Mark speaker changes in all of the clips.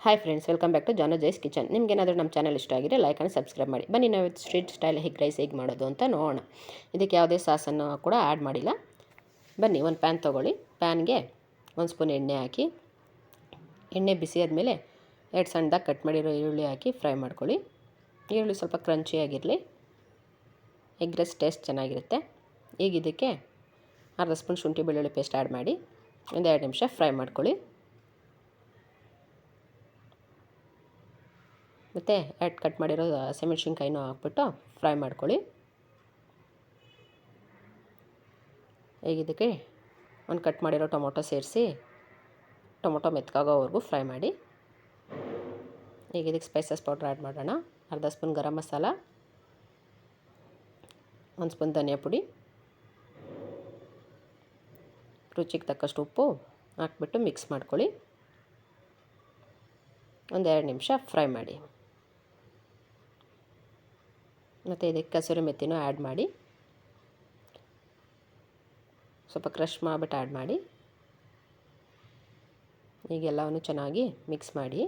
Speaker 1: Hi friends, welcome back to Janu Jai's kitchen. ನಿಮಗೇನಾದರೂ ನಮ್ಮ channel ಇಷ್ಟ ಆಗಿದೆ ಲೈಕ್ ಆ್ಯಂಡ್ ಸಬ್ಸ್ಕ್ರೈಬ್ ಮಾಡಿ. ಬನ್ನಿ ನಾವು ಸ್ಟ್ರೀಟ್ ಸ್ಟೈಲ್ ಎಗ್ ರೈಸ್ ಹೇಗೆ ಮಾಡೋದು ಅಂತ ನೋಡೋಣ. ಇದಕ್ಕೆ ಯಾವುದೇ ಸಾಸನ್ನು ಕೂಡ ಆ್ಯಡ್ ಮಾಡಿಲ್ಲ. ಬನ್ನಿ, ಒಂದು ಪ್ಯಾನ್ ತೊಗೊಳ್ಳಿ. ಪ್ಯಾನ್ಗೆ 1 ಸ್ಪೂನ್ ಎಣ್ಣೆ ಹಾಕಿ, ಎಣ್ಣೆ ಬಿಸಿ ಆದಮೇಲೆ 2 ಸಣ್ಣದಾಗಿ ಕಟ್ ಮಾಡಿರೋ ಈರುಳ್ಳಿ ಹಾಕಿ ಫ್ರೈ ಮಾಡ್ಕೊಳ್ಳಿ. ಈರುಳ್ಳಿ ಸ್ವಲ್ಪ ಕ್ರಂಚಿಯಾಗಿರಲಿ, ಎಗ್ ರೈಸ್ ಟೇಸ್ಟ್ ಚೆನ್ನಾಗಿರುತ್ತೆ. ಈಗ ಇದಕ್ಕೆ ಅರ್ಧ ಸ್ಪೂನ್ ಶುಂಠಿ ಬೆಳ್ಳುಳ್ಳಿ ಪೇಸ್ಟ್ ಆ್ಯಡ್ ಮಾಡಿ ಒಂದು 2 ನಿಮಿಷ ಫ್ರೈ ಮಾಡ್ಕೊಳ್ಳಿ. ಮತ್ತು ಕಟ್ ಮಾಡಿರೋ ಹಸಿಮೆಣ್ಸಿನ್ಕಾಯಿನೂ ಹಾಕ್ಬಿಟ್ಟು ಫ್ರೈ ಮಾಡ್ಕೊಳ್ಳಿ. ಈಗ ಇದಕ್ಕೆ ಒಂದು ಕಟ್ ಮಾಡಿರೋ ಟೊಮೊಟೊ ಸೇರಿಸಿ ಟೊಮೊಟೊ ಮೆತ್ತಗಾಗೋವರೆಗೂ ಫ್ರೈ ಮಾಡಿ. ಈಗ ಇದಕ್ಕೆ ಸ್ಪೈಸಸ್ ಪೌಡ್ರ್ ಆ್ಯಡ್ ಮಾಡೋಣ. ಅರ್ಧ ಸ್ಪೂನ್ ಗರಂ ಮಸಾಲ, 1 ಸ್ಪೂನ್ ಧನಿಯಾ ಪುಡಿ, ರುಚಿಗೆ ತಕ್ಕಷ್ಟು ಉಪ್ಪು ಹಾಕ್ಬಿಟ್ಟು ಮಿಕ್ಸ್ ಮಾಡ್ಕೊಳ್ಳಿ. ಒಂದು 2 ನಿಮಿಷ ಫ್ರೈ ಮಾಡಿ. ಮತ್ತು ಇದಕ್ಕೆ ಕಸೂರಿ ಮೆಥಿನೂ ಆ್ಯಡ್ ಮಾಡಿ, ಸ್ವಲ್ಪ ಕ್ರಷ್ ಮಾಡಿಬಿಟ್ಟು ಆ್ಯಡ್ ಮಾಡಿ. ಈಗೆಲ್ಲವನ್ನು ಚೆನ್ನಾಗಿ ಮಿಕ್ಸ್ ಮಾಡಿ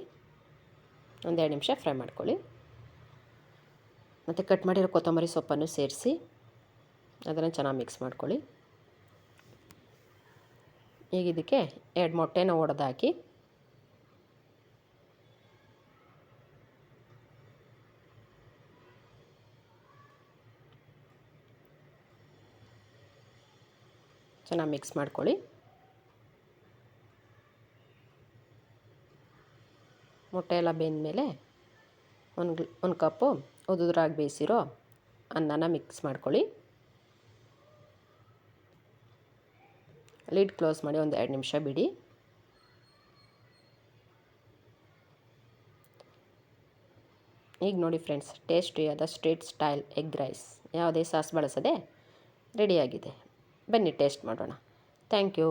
Speaker 1: ಒಂದು 2 ನಿಮಿಷ ಫ್ರೈ ಮಾಡ್ಕೊಳ್ಳಿ. ಮತ್ತು ಕಟ್ ಮಾಡಿರೋ ಕೊತ್ತಂಬರಿ ಸೊಪ್ಪನ್ನು ಸೇರಿಸಿ ಅದನ್ನು ಚೆನ್ನಾಗಿ ಮಿಕ್ಸ್ ಮಾಡ್ಕೊಳ್ಳಿ. ಈಗ ಇದಕ್ಕೆ 2 ಮೊಟ್ಟೆನ ಒಡೆದು ಹಾಕಿ ಚೆನ್ನಾಗಿ ಮಿಕ್ಸ್ ಮಾಡ್ಕೊಳ್ಳಿ. ಮೊಟ್ಟೆ ಎಲ್ಲ ಬೆಂದಮೇಲೆ ಒಂದು ಕಪ್ಪು ಉದುರಾಗಿ ಬೇಯಿಸಿರೋ ಅನ್ನನ ಮಿಕ್ಸ್ ಮಾಡ್ಕೊಳ್ಳಿ. ಲಿಡ್ ಕ್ಲೋಸ್ ಮಾಡಿ ಒಂದು 2 ನಿಮಿಷ ಬಿಡಿ. ಈಗ ನೋಡಿ ಫ್ರೆಂಡ್ಸ್, ಟೇಸ್ಟಿಯಾದ ಸ್ಟ್ರೀಟ್ ಸ್ಟೈಲ್ ಎಗ್ ರೈಸ್ ಯಾವುದೇ ಸಾಸ್ ಬಳಸದೆ ರೆಡಿಯಾಗಿದೆ. ಬನ್ನಿ ಟೇಸ್ಟ್ ಮಾಡೋಣ. Thank you.